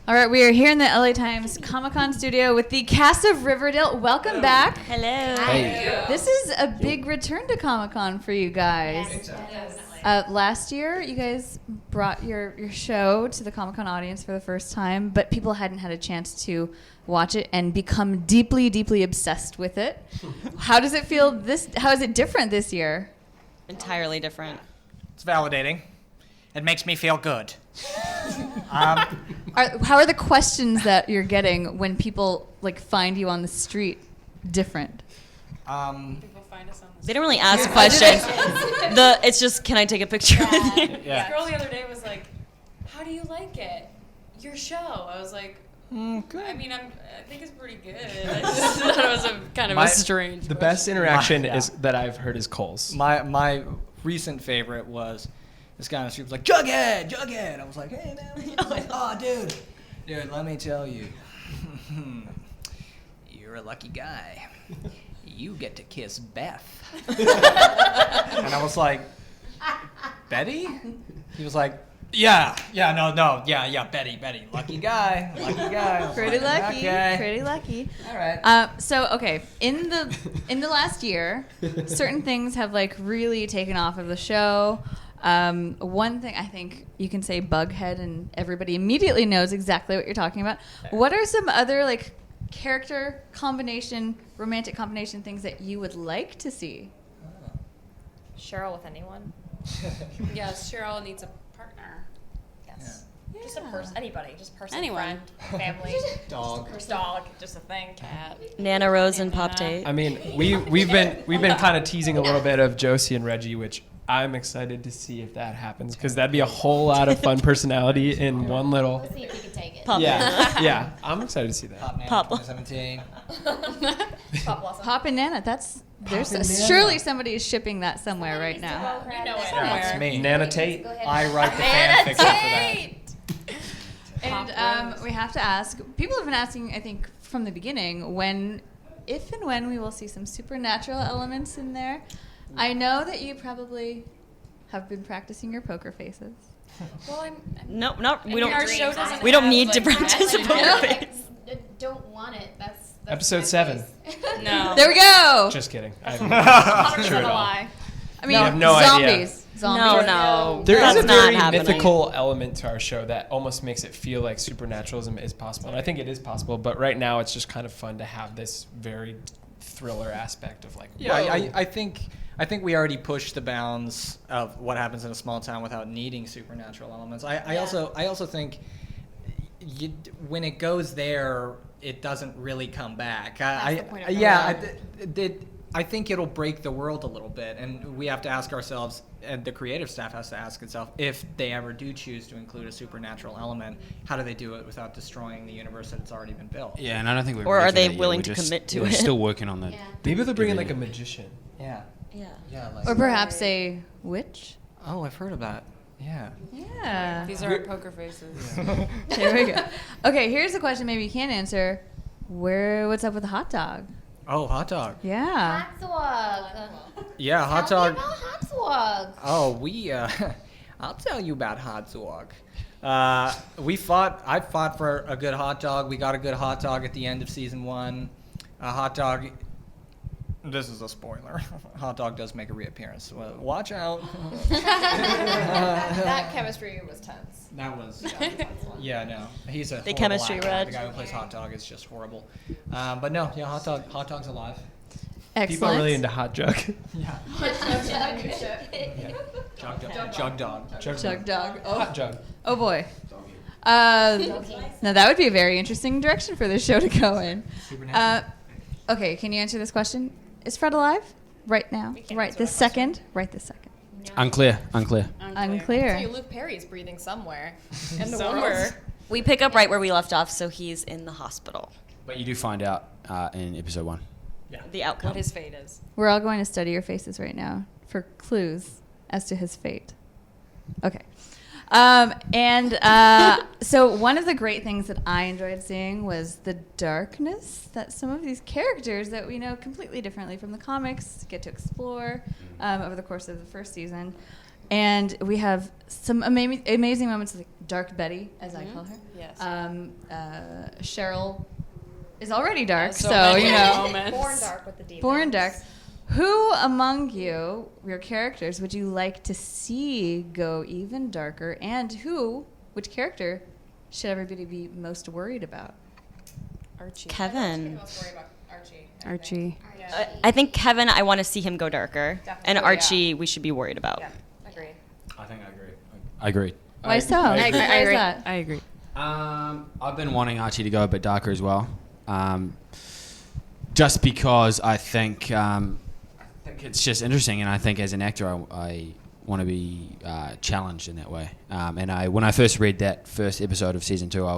All right, we are here in the LA Times Comic-Con studio with the cast of Riverdale. Welcome back. Hello. Hey. This is a big return to Comic-Con for you guys. Last year, you guys brought your show to the Comic-Con audience for the first time, but people hadn't had a chance to watch it and become deeply, deeply obsessed with it. How does it feel how is it different this year? Entirely different. It's validating. It makes me feel good. How are the questions that you're getting when people find you on the street different? People find us on the They don't really ask questions. It's just, can I take a picture with you? Yeah. This girl the other day was like, "How do you like it? Your show?" I was like, Good. I mean, I think it's pretty good. I just thought it was a strange. The best interaction that I've heard is Cole's. My recent favorite was this guy on the street was like, Jughead! I was like, hey, man. Oh, dude, let me tell you. You're a lucky guy. You get to kiss Beth. And I was like, Betty? He was like, yeah, Betty, lucky guy. Pretty like, lucky. okay. Pretty lucky. All right. In the last year, certain things have really taken off of the show. One thing I think you can say Bughead and everybody immediately knows exactly what you're talking about. What are some other character combination, romantic combination things that you would like to see? Cheryl with anyone? Yes, Cheryl needs a partner. Yes. Yeah. Just a person, anybody, just person, Anyone. friend, family, Dog. dog, just a thing. Cat. Nana Rose and Pop Tate. I mean, we've been kind of teasing a little bit of Josie and Reggie, which I'm excited to see if that happens because that'd be a whole lot of fun personality in one little. Let's see if we can take it. Pop. Yeah, I'm excited to see that. Pop Nana Pop. 2017. Pop Blossom. Pop and Nana. Surely somebody is shipping that somewhere right now. You know it. That's me. Nana Tate. I write the fan fiction for that. And we have to ask. People have been asking, I think, from the beginning, if and when we will see some supernatural elements in there. I know that you probably have been practicing your poker faces. Well, No, we our don't. show doesn't We don't have, need to practice a poker I face. don't want it. That's Episode my 7. face. No. There we go. Just kidding. 100% Sure a at all. lie. I mean, I have no idea. zombies. No. There is That's a not very happening. mythical element to our show that almost makes it feel like supernaturalism is possible. And I think it is possible, but right now it's just kind of fun to have this very thriller aspect of Yeah, whoa. I think we already pushed the bounds of what happens in a small town without needing supernatural elements. I also think when it goes there, it doesn't really come back. That's the point of I think it'll break the world a little bit, and we have to ask ourselves, and the creative staff has to ask itself, if they ever do choose to include a supernatural element, how do they do it without destroying the universe that's already been built? Yeah, and I don't think we're Or ready are for they that yet. willing We're to just- commit to we're it? still working on that. Yeah. Maybe they'll bring in Yeah. a magician. Yeah. Yeah. Yeah. Like, Or perhaps a witch. oh, I've heard of that. Yeah. Yeah. These are our poker faces. There we go. Okay, here's a question maybe you can't answer. What's up with the hot dog? Oh, hot dog. Yeah. Hot dog. Yeah, hot Tell me dog. about hot dog. Oh, I'll tell you about hot dog. I fought for a good hot dog. We got a good hot dog at the end of season 1. A hot dog. This is a spoiler. Hot dog does make a reappearance. Well, watch out. That chemistry was tense. That was. Yeah, no. He's a. The horrible chemistry actor. read. The guy who plays hot dog is just horrible. But no, yeah, hot dog's alive. Excellent. People are really into hot jug. Yeah. Jug dog. Chug dog. Oh, Hot jug. oh boy. Now that would be a very interesting direction for this show to go in. Okay, can you answer this question? Is Fred alive? Right now? Right this second? Right this second. Unclear. Unclear. So Luke Perry's breathing somewhere in the Somewhere. world. We pick up right where we left off, so he's in the hospital. But you do find out in episode 1. The outcome. What his fate is. We're all going to study your faces right now for clues as to his fate. Okay. So one of the great things that I enjoyed seeing was the darkness that some of these characters that we know completely differently from the comics get to explore over the course of the first season. And we have some amazing moments like Dark Betty, as I call her. Yes. Cheryl is already dark, So so, many you know. moments. Born dark with the demons. Born dark. Who among you, your characters, would you like to see go even darker? And which character should everybody be most worried about? Archie. Kevin. Most worried about Archie. Archie. I think Kevin, I want to see him go darker. Definitely, And Archie, we should be worried about. Yeah, agreed. I think I agree. I agree. Why so? I Why agree. is that? I agree. I've been wanting Archie to go a bit darker as well, just because I think it's just interesting, and I think as an actor, I want to be challenged in that way. And when I first read that first episode of season 2, it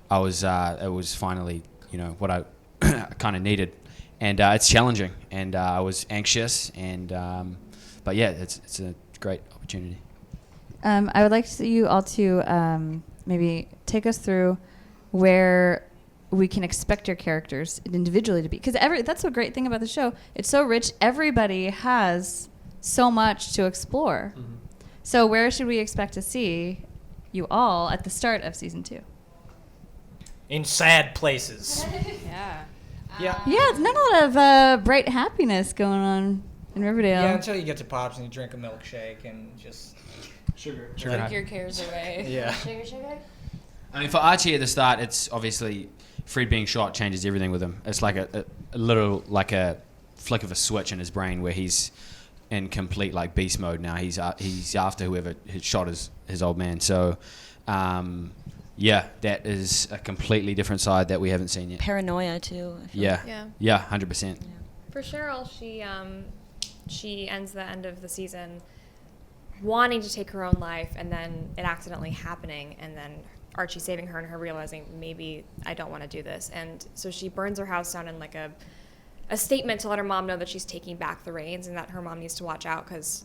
was finally what I kind of needed, and it's challenging, and I was anxious, and but yeah, it's a great opportunity. I would like you all to maybe take us through where we can expect your characters individually to be. Because that's a great thing about the show. It's so rich. Everybody has so much to explore. Mm-hmm. So where should we expect to see you all at the start of season 2? In sad places. Yeah. Yeah. Yeah, it's not a lot of bright happiness going on in Riverdale. Yeah, until you get to Pops and you drink a milkshake and just... Sugar Take high. your cares away. Yeah. Sugar. I mean, for Archie at the start, it's obviously Fred being shot changes everything with him. It's like a little, like a flick of a switch in his brain where he's in complete like beast mode now. He's after whoever had shot his old man. So, yeah, that is a completely different side that we haven't seen yet. Paranoia, too. I feel Yeah, Yeah. 100%. For Cheryl, she ends the end of the season wanting to take her own life, and then it accidentally happening, and then Archie saving her and her realizing maybe I don't want to do this. And so she burns her house down in like a statement to let her mom know that she's taking back the reins and that her mom needs to watch out because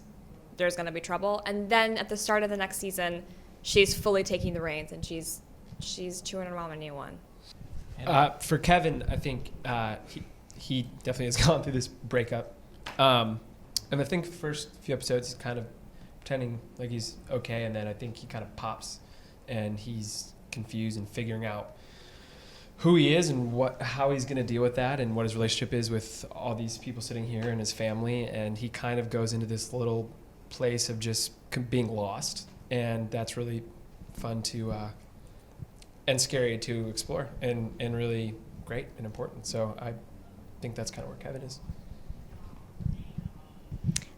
there's going to be trouble. And then at the start of the next season, she's fully taking the reins, and she's chewing her mom a new one. For Kevin, I think he definitely has gone through this breakup. And I think the first few episodes he's kind of pretending like he's okay, and then I think he kind of pops and he's confused and figuring out who he is and how he's going to deal with that and what his relationship is with all these people sitting here and his family. And he kind of goes into this little place of just being lost, and that's really fun to and scary to explore, and really great and important. So I think that's kind of where Kevin is.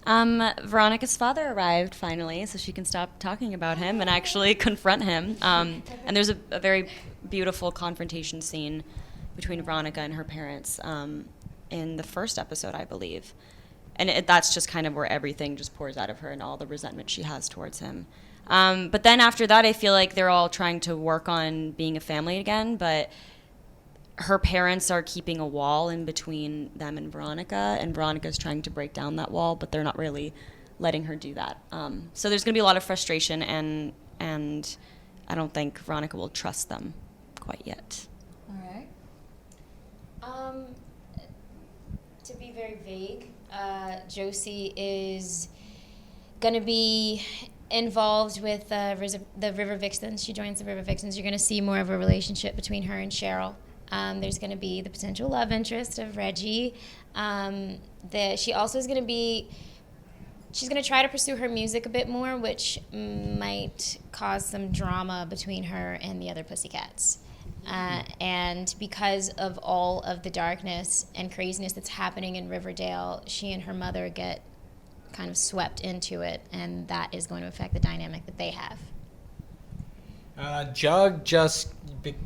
Veronica's father arrived finally, so she can stop talking about him and actually confront him. And there's a very beautiful confrontation scene between Veronica and her parents in the first episode, I believe. And that's just kind of where everything just pours out of her and all the resentment she has towards him. But then after that, I feel like they're all trying to work on being a family again, but her parents are keeping a wall in between them and Veronica's trying to break down that wall, but they're not really letting her do that. So there's going to be a lot of frustration, and I don't think Veronica will trust them quite yet. All right. To be very vague, Josie is going to be involved with the River Vixens. She joins the River Vixens. You're going to see more of a relationship between her and Cheryl. There's going to be the potential love interest of Reggie. She also is going to be, she's going to try to pursue her music a bit more, which might cause some drama between her and the other Pussycats. And because of all of the darkness and craziness that's happening in Riverdale, she and her mother get kind of swept into it, and that is going to affect the dynamic that they have. Jug just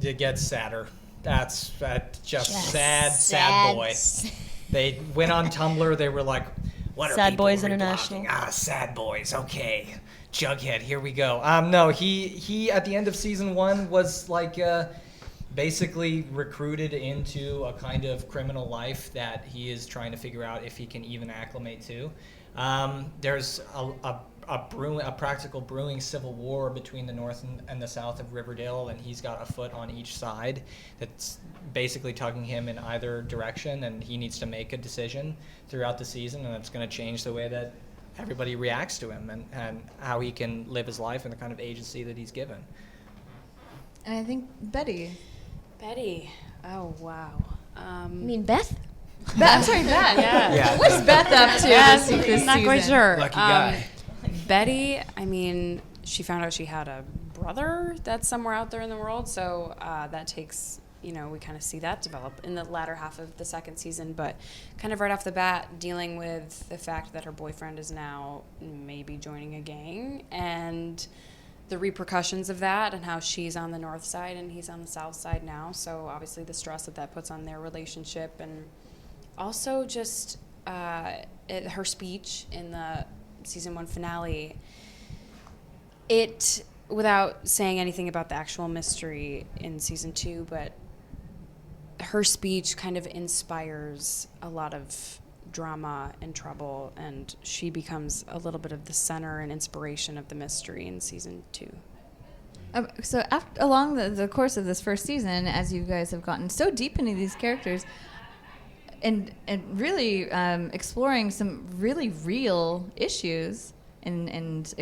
gets sadder. That's just sad boy. They went on Tumblr. They were like, "What are Sad people Boys reblocking? International. Sad boys. Okay, Jughead. Here we go." No, he at the end of season 1 was like basically recruited into a kind of criminal life that he is trying to figure out if he can even acclimate to. There's a practical brewing civil war between the north and the south of Riverdale, and he's got a foot on each side that's basically tugging him in either direction, and he needs to make a decision throughout the season, and it's going to change the way that everybody reacts to him and how he can live his life and the kind of agency that he's given. And I think Betty. Betty. Oh, wow. You mean Beth? I'm sorry, Beth. Yeah. What's Beth up to Yes, this season? not quite sure. Lucky guy. Betty, I mean, she found out she had a brother that's somewhere out there in the world, so that takes, we kind of see that develop in the latter half of the second season, but kind of right off the bat, dealing with the fact that her boyfriend is now maybe joining a gang, and the repercussions of that, and how she's on the north side and he's on the south side now, so obviously the stress that puts on their relationship, and also just her speech in the season 1 finale, without saying anything about the actual mystery in season 2, but her speech kind of inspires a lot of drama and trouble, and she becomes a little bit of the center and inspiration of the mystery in season 2. So along the course of this first season, as you guys have gotten so deep into these characters, and really exploring some really real issues and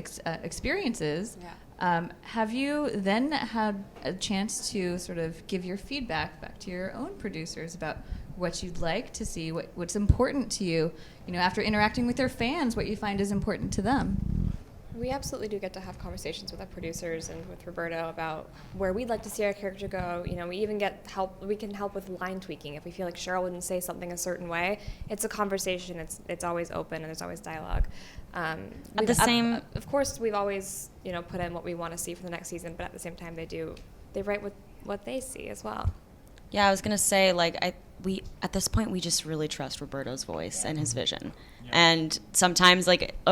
experiences, have you then had a chance to sort of give your feedback back to your own producers about what you'd like to see, what's important to you, after interacting with your fans, what you find is important to them? We absolutely do get to have conversations with our producers and with Roberto about where we'd like to see our character go. We even get help. We can help with line tweaking if we feel like Cheryl wouldn't say something a certain way. It's a conversation. It's always open and there's always dialogue. Of course, we've always put in what we want to see for the next season, but at the same time, they write what they see as well. Yeah, I was gonna say, we at this point we just really trust Roberto's voice and his vision, and sometimes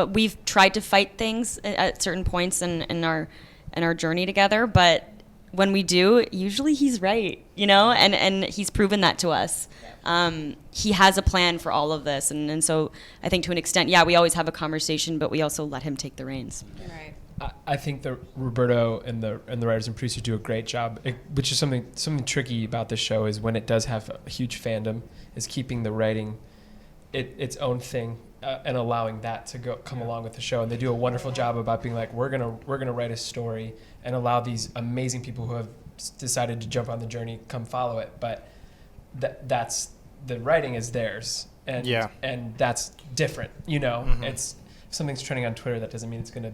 we've tried to fight things at certain points in our journey together, but when we do, usually he's right, and he's proven that to us. He has a plan for all of this, and so I think to an extent, we always have a conversation, but we also let him take the reins. Right. I think that Roberto and the writers and producers do a great job, which is something tricky about this show is when it does have a huge fandom, is keeping the writing its own thing and allowing that to come along with the show. And they do a wonderful job about being like, we're gonna write a story and allow these amazing people who have decided to jump on the journey come follow it. But that's the writing is theirs, and that's different. It's if something's trending on Twitter, that doesn't mean it's gonna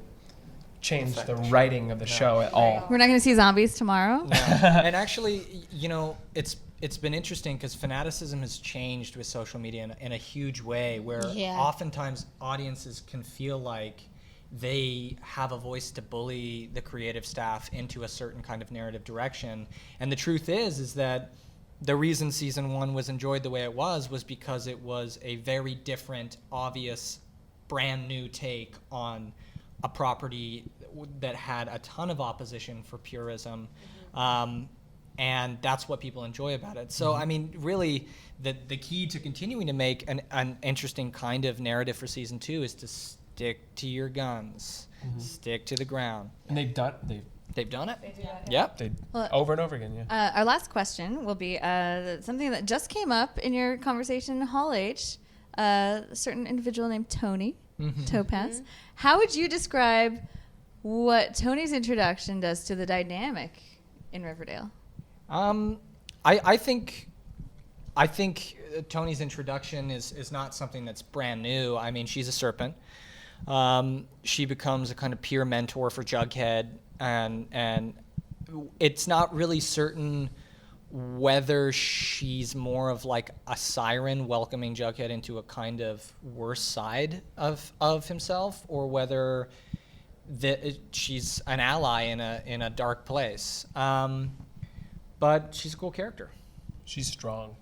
change the writing of the show at all. We're not going to see zombies tomorrow. No. And actually, it's been interesting because fanaticism has changed with social media in a huge way, where oftentimes audiences can feel like they have a voice to bully the creative staff into a certain kind of narrative direction. And the truth is that the reason season 1 was enjoyed the way it was because it was a very different, obvious, brand new take on a property that had a ton of opposition for purism, and that's what people enjoy about it. So, I mean, really, the key to continuing to make an interesting kind of narrative for season 2 is to stick to your guns, stick to the ground. And they've done it. They've done it? They do that. Yep. Over and over again, Our last question will be something that just came up in your conversation in Hall H. A certain individual named Tony. Topaz. How would you describe what Tony's introduction does to the dynamic in Riverdale? I think Tony's introduction is not something that's brand new. I mean, she's a serpent. She becomes a kind of peer mentor for Jughead, and it's not really certain whether she's more of like a siren welcoming Jughead into a kind of worse side of himself, or whether she's an ally in a dark place. But she's a cool character. She's strong.